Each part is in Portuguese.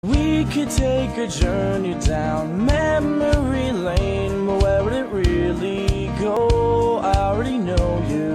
We could take a journey down memory lane, but where would it really go? I already know you.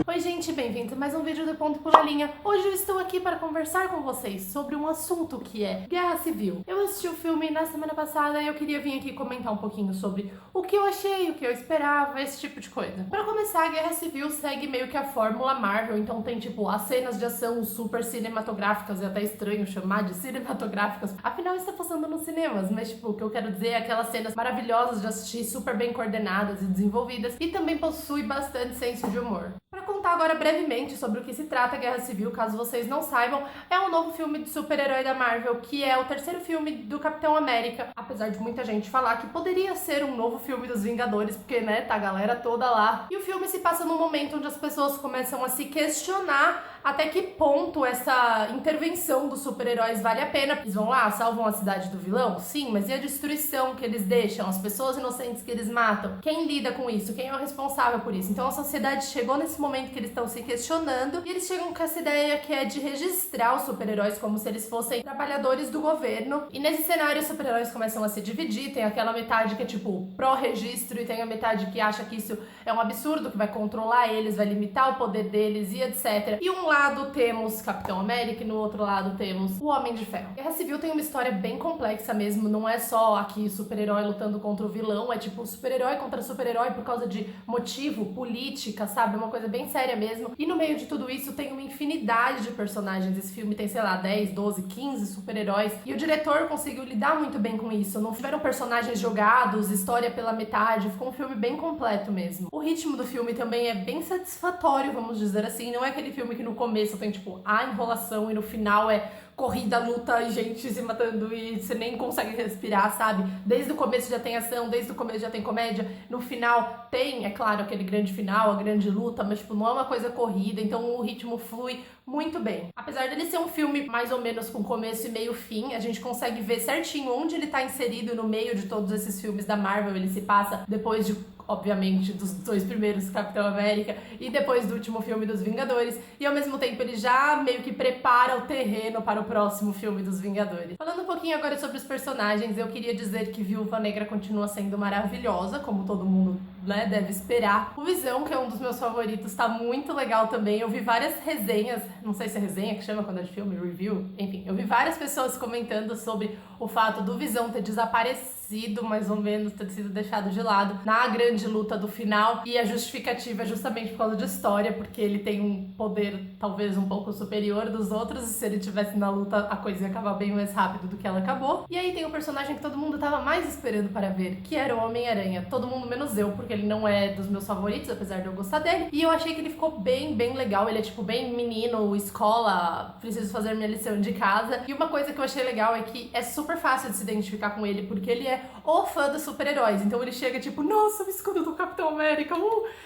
Oi gente, bem-vindos a mais um vídeo do Ponto Pula Linha. Hoje eu estou aqui para conversar com vocês sobre um assunto que é Guerra Civil. Eu assisti o filme na semana passada e eu queria vir aqui comentar um pouquinho sobre o que eu achei, o que eu esperava, esse tipo de coisa. Para começar, a Guerra Civil segue meio que a fórmula Marvel, então tem tipo as cenas de ação super cinematográficas, é até estranho chamar de cinematográficas, afinal está passando nos cinemas, mas tipo, o que eu quero dizer é aquelas cenas maravilhosas de assistir, super bem coordenadas e desenvolvidas, e também possui bastante senso de humor. Para contar agora brevemente sobre o que se trata a Guerra Civil, caso vocês não saibam, é um novo filme de super-herói da Marvel, que é o terceiro filme do Capitão América, apesar de muita gente falar que poderia ser um novo filme dos Vingadores, porque, né, tá a galera toda lá. E o filme se passa num momento onde as pessoas começam a se questionar até que ponto essa intervenção dos super-heróis vale a pena. Eles vão lá, salvam a cidade do vilão? Sim, mas e a destruição que eles deixam? As pessoas inocentes que eles matam? Quem lida com isso? Quem é o responsável por isso? Então a sociedade chegou nesse momento que eles estão se questionando e eles chegam com essa ideia que é de registrar os super-heróis como se eles fossem trabalhadores do governo. E nesse cenário os super-heróis começam a se dividir, tem aquela metade que é tipo pró-registro e tem a metade que acha que isso é um absurdo, que vai controlar eles, vai limitar o poder deles e etc. E um lado temos Capitão América e no outro lado temos o Homem de Ferro. Guerra Civil tem uma história bem complexa mesmo, não é só aqui super-herói lutando contra o vilão, é tipo super-herói contra super-herói por causa de motivo, política, sabe? Uma coisa bem séria mesmo. E no meio de tudo isso tem uma infinidade de personagens. Esse filme tem, sei lá, 10, 12, 15 super-heróis. E o diretor conseguiu lidar muito bem com isso. Não tiveram personagens jogados, história pela metade. Ficou um filme bem completo mesmo. O ritmo do filme também é bem satisfatório, vamos dizer assim. Não é aquele filme que no começo tem, tipo, a enrolação e no final é corrida, luta e gente se matando e você nem consegue respirar, sabe? Desde o começo já tem ação, desde o começo já tem comédia, no final tem, é claro, aquele grande final, a grande luta, mas tipo, não é uma coisa corrida, então o ritmo flui muito bem. Apesar dele ser um filme mais ou menos com começo e meio fim, a gente consegue ver certinho onde ele tá inserido no meio de todos esses filmes da Marvel. Ele se passa depois de, obviamente, dos dois primeiros Capitão América e depois do último filme dos Vingadores, e ao mesmo tempo ele já meio que prepara o terreno para o próximo filme dos Vingadores. Falando um pouquinho agora sobre os personagens, eu queria dizer que Viúva Negra continua sendo maravilhosa, como todo mundo, né, deve esperar. O Visão, que é um dos meus favoritos, tá muito legal também. Eu vi várias resenhas, não sei se é resenha que chama quando é de filme, review, enfim, eu vi várias pessoas comentando sobre o fato do Visão ter desaparecido, mais ou menos, ter sido deixado de lado na grande luta do final, e a justificativa é justamente por causa de história, porque ele tem um poder talvez um pouco superior dos outros, e se ele tivesse na luta a coisa ia acabar bem mais rápido do que ela acabou. E aí tem o personagem que todo mundo tava mais esperando para ver, que era o Homem-Aranha. Todo mundo menos eu, porque ele não é dos meus favoritos, apesar de eu gostar dele, e eu achei que ele ficou bem legal. Ele é tipo bem menino, escola, preciso fazer minha lição de casa. E uma coisa que eu achei legal é que é super fácil de se identificar com ele, porque ele é o fã dos super-heróis. Então ele chega tipo, nossa, o escudo do Capitão América,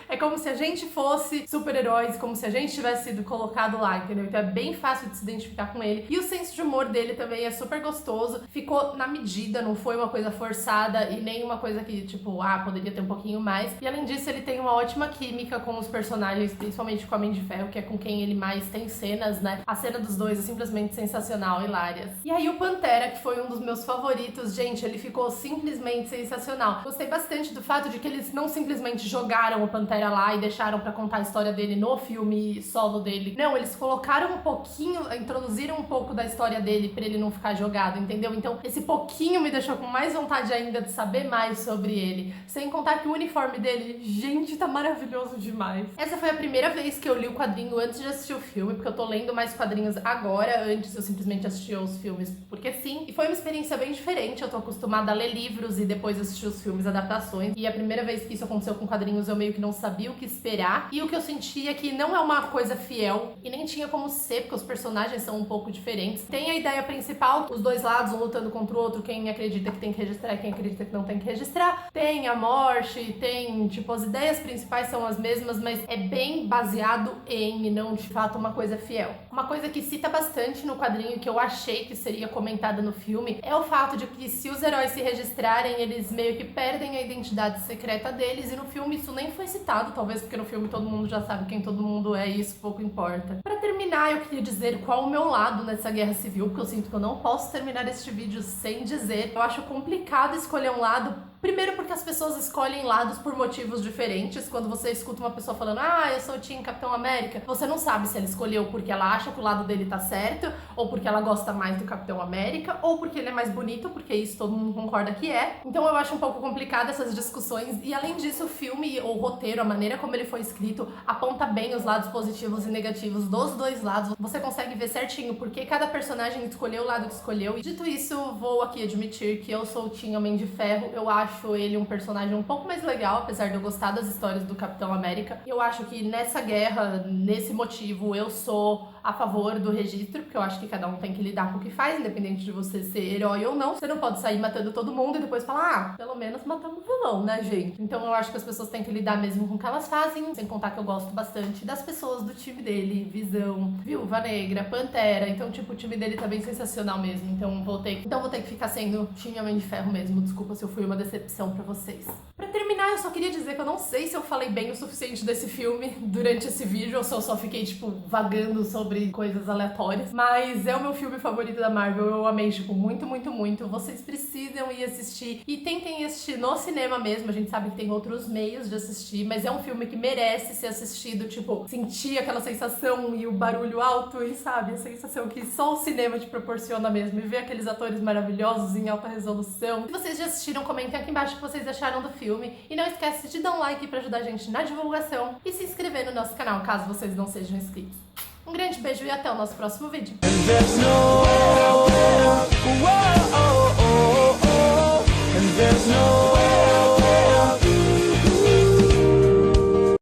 É como se a gente fosse super-heróis, como se a gente tivesse sido colocado lá, entendeu? Então é bem fácil de se identificar com ele. E o senso de humor dele também é super gostoso, ficou na medida, não foi uma coisa forçada e nem uma coisa que, tipo, poderia ter um pouquinho mais. E além disso, ele tem uma ótima química com os personagens, principalmente com a Homem de Ferro, que é com quem ele mais tem cenas, né? A cena dos dois é simplesmente sensacional, hilárias. E aí o Pantera, que foi um dos meus favoritos, gente, ele ficou simplesmente sensacional. Gostei bastante do fato de que eles não simplesmente jogaram o Pantera lá e deixaram pra contar a história dele no filme solo dele. Não, eles colocaram um pouquinho, introduziram um pouco da história dele pra ele não ficar jogado, entendeu? Então esse pouquinho me deixou com mais vontade ainda de saber mais sobre ele. Sem contar que o uniforme dele, gente, tá maravilhoso demais. Essa foi a primeira vez que eu li o quadrinho antes de assistir o filme, porque eu tô lendo mais quadrinhos agora. Antes eu simplesmente assistia os filmes porque sim. E foi uma experiência bem diferente. Eu tô acostumada a ler livros e depois assistir os filmes, adaptações. E a primeira vez que isso aconteceu com quadrinhos, eu meio que não sabia o que esperar. E o que eu sentia é que não é uma coisa fiel e nem tinha como ser, porque os personagens são um pouco diferentes. Tem a ideia principal, os dois lados, um lutando contra o outro, quem acredita que tem que registrar e quem acredita que não tem que registrar. Tem a morte, tem, tipo, as ideias principais são as mesmas, mas é bem baseado em, e não de fato uma coisa fiel. Uma coisa que cita bastante no quadrinho, que eu achei que seria comentada no filme, é o fato de que se os heróis se registrarem, eles meio que perdem a identidade secreta deles, e no filme isso nem foi citado, talvez porque no filme todo mundo já sabe quem todo mundo é e isso pouco importa. Pra terminar, eu queria dizer qual o meu lado nessa guerra civil, porque eu sinto que eu não posso terminar este vídeo sem dizer. Eu acho complicado escolher um lado. Primeiro porque as pessoas escolhem lados por motivos diferentes. Quando você escuta uma pessoa falando, eu sou o Team Capitão América, você não sabe se ela escolheu porque ela acha que o lado dele tá certo, ou porque ela gosta mais do Capitão América, ou porque ele é mais bonito, porque isso todo mundo concorda que é. Então eu acho um pouco complicado essas discussões, e além disso o filme, o roteiro, a maneira como ele foi escrito, aponta bem os lados positivos e negativos dos dois lados. Você consegue ver certinho porque cada personagem escolheu o lado que escolheu. E dito isso, vou aqui admitir que eu sou o Team Homem de Ferro. Eu acho ele um personagem um pouco mais legal, apesar de eu gostar das histórias do Capitão América. Eu acho que nessa guerra, nesse motivo, eu sou a favor do registro, porque eu acho que cada um tem que lidar com o que faz, independente de você ser herói ou não. Você não pode sair matando todo mundo e depois falar, pelo menos matamos o vilão, né, gente? Então eu acho que as pessoas têm que lidar mesmo com o que elas fazem, sem contar que eu gosto bastante das pessoas do time dele, Visão, Viúva Negra, Pantera. Então, tipo, o time dele tá bem sensacional mesmo. Então vou ter que ficar sendo time Homem de Ferro mesmo. Desculpa se eu fui uma decepção pra vocês. Pra terminar, eu só queria dizer que eu não sei se eu falei bem o suficiente desse filme durante esse vídeo, ou se eu só fiquei, tipo, vagando sobre coisas aleatórias. Mas é o meu filme favorito da Marvel. Eu amei, tipo, muito, muito, muito. Vocês precisam ir assistir. E tentem assistir no cinema mesmo. A gente sabe que tem outros meios de assistir, mas é um filme que merece ser assistido, tipo, sentir aquela sensação e o barulho alto e, sabe, a sensação que só o cinema te proporciona mesmo. E ver aqueles atores maravilhosos em alta resolução. Se vocês já assistiram, comentem aqui embaixo o que vocês acharam do filme. E não esquece de dar um like pra ajudar a gente na divulgação e se inscrever no nosso canal, caso vocês não sejam inscritos. Um grande beijo e até o nosso próximo vídeo. And there's no